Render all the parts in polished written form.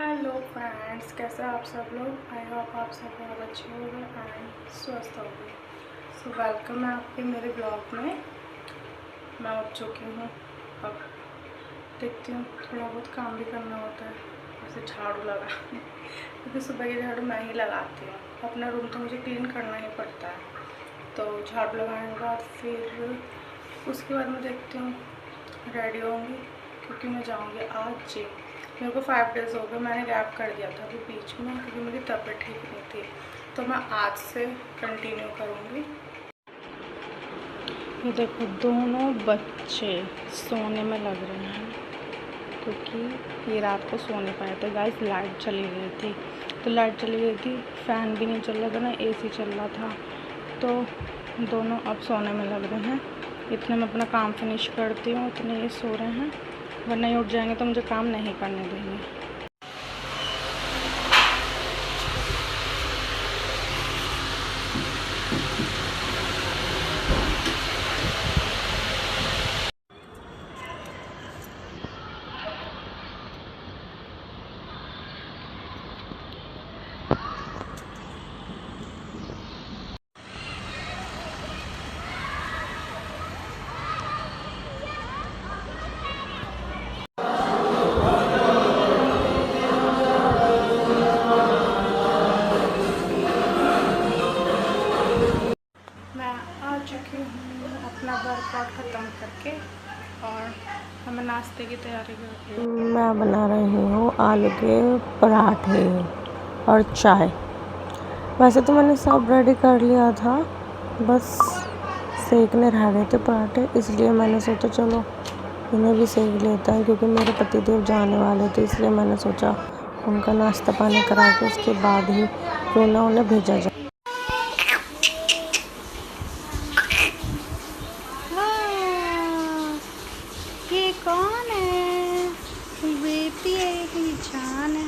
Hello friends, कैसे आप सब लोग। आई होप आप सब बहुत अच्छे होंगे एंड स्वस्थ होंगे। सो वेलकम है आपके मेरे ब्लॉग में। मैं उठ चुकी हूँ। अब देखती हूँ, थोड़ा बहुत काम भी करना होता है, जैसे झाड़ू लगा क्योंकि सुबह की झाड़ू मैं ही लगाती हूँ। अपना रूम तो मुझे क्लीन करना ही पड़ता है। तो झाड़ू लगाने के बाद फिर उसके बाद मैं देखती हूँ, रेडी होंगी क्योंकि मैं जाऊँगी आज जिम। मेरे को 5 डेज़ हो गए, मैंने गैप कर दिया था अभी बीच में क्योंकि मेरी तबीयत ठीक नहीं थी। तो मैं आज से कंटिन्यू करूँगी। ये देखो, दोनों बच्चे सोने में लग रहे हैं क्योंकि ये रात को सो नहीं पाए थे। गाइस, लाइट चली गई थी, तो लाइट चली गई थी, फ़ैन भी नहीं चल रहा था ना, एसी चल रहा था। तो दोनों अब सोने में लग रहे हैं। इतने में अपना काम फिनिश करती हूँ, इतने ये सो रहे हैं, वरना ये उठ जाएंगे तो मुझे काम नहीं करने देंगे। अपना वर्कआउट ख़त्म करके और हमें नाश्ते की तैयारी कर रही हूँ। मैं बना रही हूँ आलू के पराठे और चाय। वैसे तो मैंने सब रेडी कर लिया था, बस सेकने रह गए थे पराठे, इसलिए मैंने सोचा चलो इन्हें भी सेक लेता है क्योंकि मेरे पतिदेव जाने वाले थे, इसलिए मैंने सोचा उनका नाश्ता पानी करा के उसके बाद ही क्यों ना उन्हें भेजा जाए। ये कौन है? बेटी है कि जान है?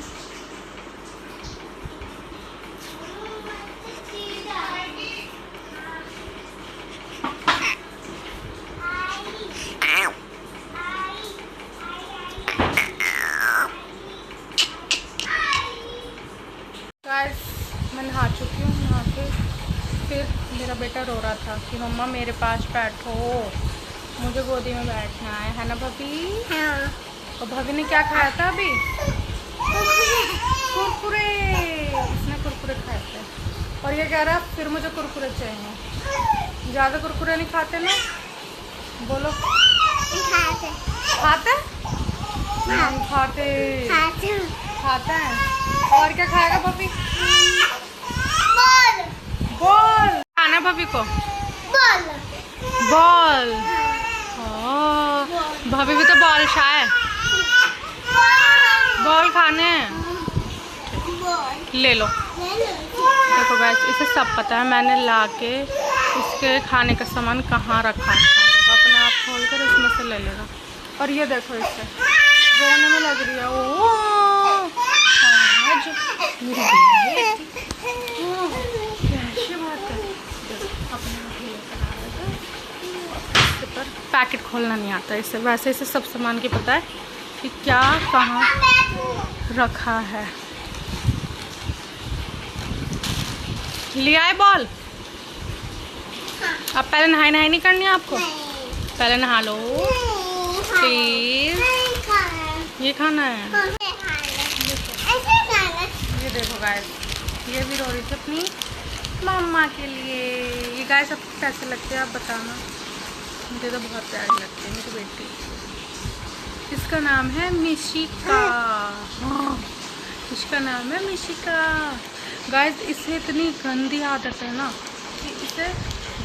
गाइस, मैं नहा चुकी हूँ। नहा के फिर मेरा बेटा रो रहा था कि मम्मा मेरे पास बैठो, मुझे गोदी में बैठना है ना भाभी? हाँ। और भाभी ने क्या खाया था अभी? कुरकुरे। इसने कुरकुरे खाए थे और ये कह रहा है फिर मुझे कुरकुरे चाहिए। ज़्यादा कुरकुरे नहीं खाते ना? बोलो। खाते खाते खाते खाते हैं। और क्या खाएगा भाभी? बॉल। बॉल खाना भाभी को? बॉल। बॉल। भाभी भी तो बॉल खाए। बॉल खाने हैं, ले लो। देखो गाइस, इसे सब पता है मैंने लाके इसके खाने का सामान कहाँ रखा है। तो अपने आप खोल कर इसमें से ले लेगा। और ये देखो, इससे रोने में लग रही है। ओ आज मेरी कैसी बात है। अपने आप ही लेकर आ रहा है, पर पैकेट खोलना नहीं आता इसे। वैसे इसे सब सामान की पता है कि क्या कहाँ रखा है। लिया है बॉल? अब पहले नहाई नहीं करनी है आपको? पहले नहा लो प्लीज। ये खाना है। ये देखो गाइस, ये भी रो रही थी अपनी मम्मा के लिए। ये गाइस आपको कैसे लगते हैं आप बताना? मुझे तो बहुत प्यारी लगती है मेरी बेटी। इसका नाम है मिशिका। इसका नाम है मिशिका। गाइस, इसे इतनी गंदी आदत है ना कि इसे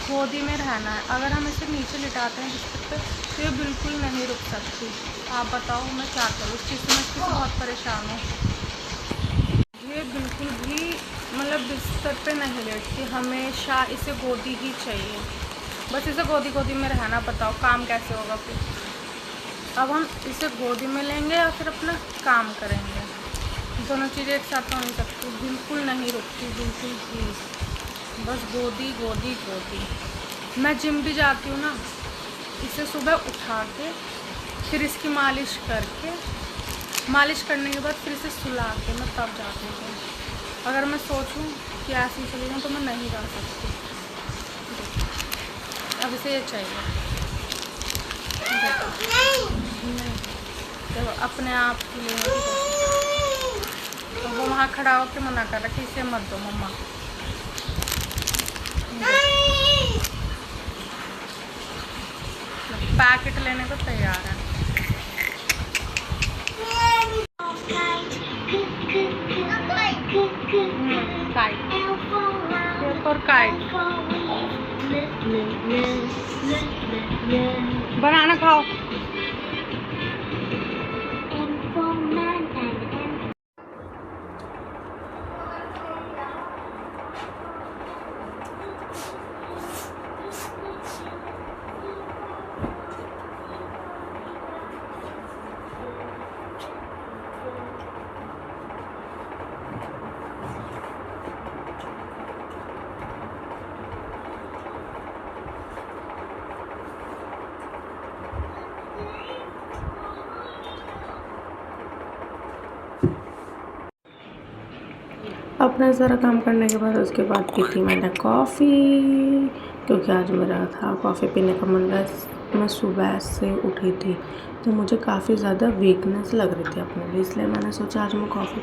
गोदी में रहना है। अगर हम इसे नीचे लिटाते हैं बिस्तर पे तो ये बिल्कुल नहीं रुक सकती। आप बताओ मैं क्या करूँ? इस चीज़ से मैं इससे बहुत परेशान हूँ। ये बिल्कुल भी मतलब बिस्तर पे नहीं लेटती, हमेशा इसे गोदी ही चाहिए। बस इसे गोदी गोदी में रहना। बताओ काम कैसे होगा फिर? अब हम इसे गोदी में लेंगे या फिर अपना काम करेंगे? दोनों चीज़ें एक साथ तो नहीं सकती। बिल्कुल नहीं रुकती, बिल्कुल भी। बस गोदी गोदी गोदी। मैं जिम भी जाती हूँ ना, इसे सुबह उठा के फिर इसकी मालिश करके मालिश करने के बाद फिर से सुला के मैं तब जाती हूँ। अगर मैं सोचूं कि ऐसे ही चली जाऊँ तो मैं नहीं जा सकती। अब इसे ये चाहिए नहीं, तो अपने आप के लिए तो वो वहाँ खड़ा होकर मना कर रहा कि इसे मत दो मम्मा। पैकेट लेने को तैयार है। काइट और काइट बनाना खाओ। अपना सारा काम करने के बाद उसके बाद पी थी मैंने कॉफ़ी, क्योंकि आज मेरा था कॉफ़ी पीने का मन। मैं सुबह से उठी थी तो मुझे काफ़ी ज़्यादा वीकनेस लग रही थी अपने लिए, इसलिए मैंने सोचा आज मैं कॉफ़ी।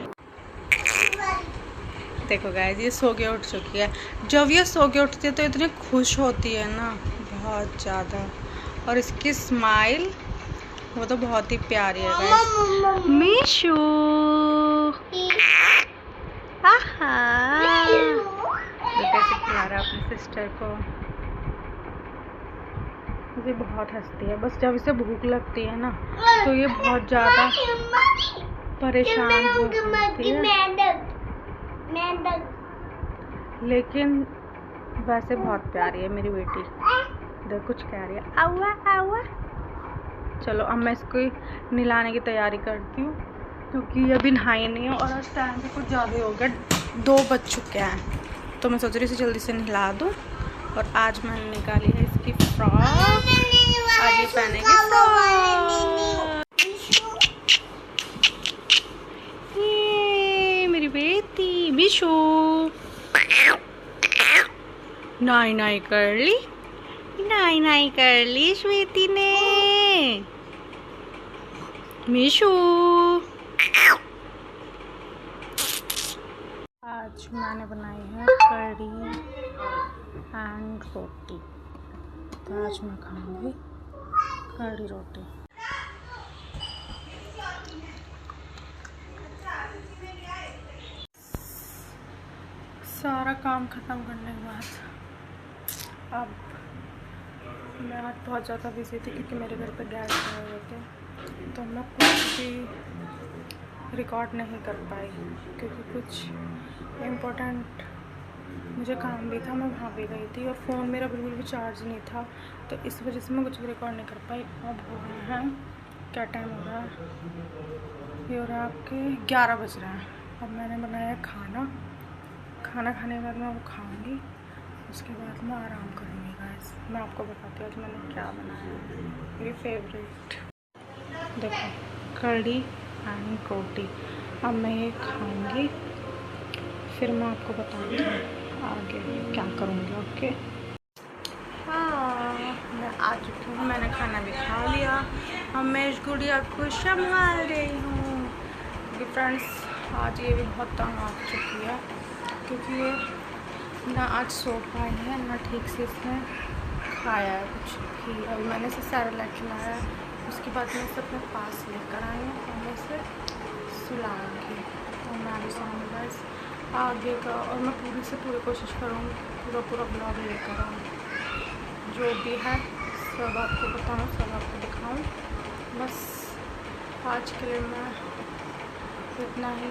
देखो गाइस, ये सो के उठ चुकी है। जब ये सो के उठती है तो इतनी खुश होती है ना, बहुत ज़्यादा। और इसकी स्माइल वो तो बहुत ही प्यारी है गाइस। मीशू कैसे खिला रहा है अपनी सिस्टर को। ये बहुत हंसती है, बस जब इसे भूख लगती है ना तो ये बहुत ज़्यादा परेशान हो जाती है, लेकिन वैसे बहुत प्यारी है मेरी बेटी। देख कुछ कह रही है, आवा आवा। चलो अब मैं इसको नहलाने की तैयारी करती हूँ, क्योंकि ये अभी नहाई नहीं है और आज टाइम भी कुछ ज़्यादा हो गया, 2 बज चुके हैं। तो मैं सोच रही इसे जल्दी से नहला दूँ। और आज मैंने निकाली है इसकी फ्रॉक, आज ये पहनेगी मेरी बेटी मिशू। नाई नाई कर ली, नाई नाई कर ली स्वीटी ने। मिशू आज मैंने बनाई है कढ़ी एंड रोटी, तो आज मैं खाऊंगी कढ़ी रोटी। सारा काम ख़त्म करने के बाद अब मैं आज बहुत ज़्यादा बिजी थी, क्योंकि मेरे घर पे गैस आए हुए थे, तो मैं कुछ भी रिकॉर्ड नहीं कर पाई, क्योंकि कुछ इम्पोर्टेंट मुझे काम भी था। मैं वहाँ भी गई थी और फ़ोन मेरा बिल्कुल भी चार्ज नहीं था, तो इस वजह से मैं कुछ भी रिकॉर्ड नहीं कर पाई। अब हो रहा है, क्या टाइम हो रहा है, ये हो रहा है आपके 11 बज रहे हैं। अब मैंने बनाया खाना, खाना खाने के बाद मैं वो खाऊंगी, उसके बाद मैं आराम करूँगी। गाइस मैं आपको बताती हूँ आज मैंने क्या बनाया, मेरी फेवरेट। देखो कढ़ी एंड रोटी। अब मैं ये खाऊंगी, फिर मैं आपको बताती हूँ आगे क्या करूँगी। ओके हाँ, मैं आ चुकी हूँ, मैंने खाना भी खा लिया। अब मैं इस गुड़िया को संभाल रही हूँ, क्योंकि फ्रेंड्स आज ये भी बहुत तंग आ चुकी है, क्योंकि ये ना आज सो पाई है ना ठीक से इसने खाया है कुछ भी। अभी मैंने इसे सैरेलैक खिलाया, उसके बाद मैं इसे अपने पास लेकर आई हूँ और मैं इसे सुलाऊंगी। और मैं भी सोऊंगी गाइस आगे का, और मैं पूरी कोशिश करूँगी पूरा ब्लॉग लेकर आऊँ, जो भी है सब आपको बताऊँ, सब आपको दिखाऊँ। बस आज के लिए मैं इतना ही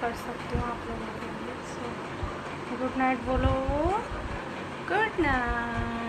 कर सकती हूँ आप लोगों के लिए। सो गुड नाइट बोलो, गुड नाइट।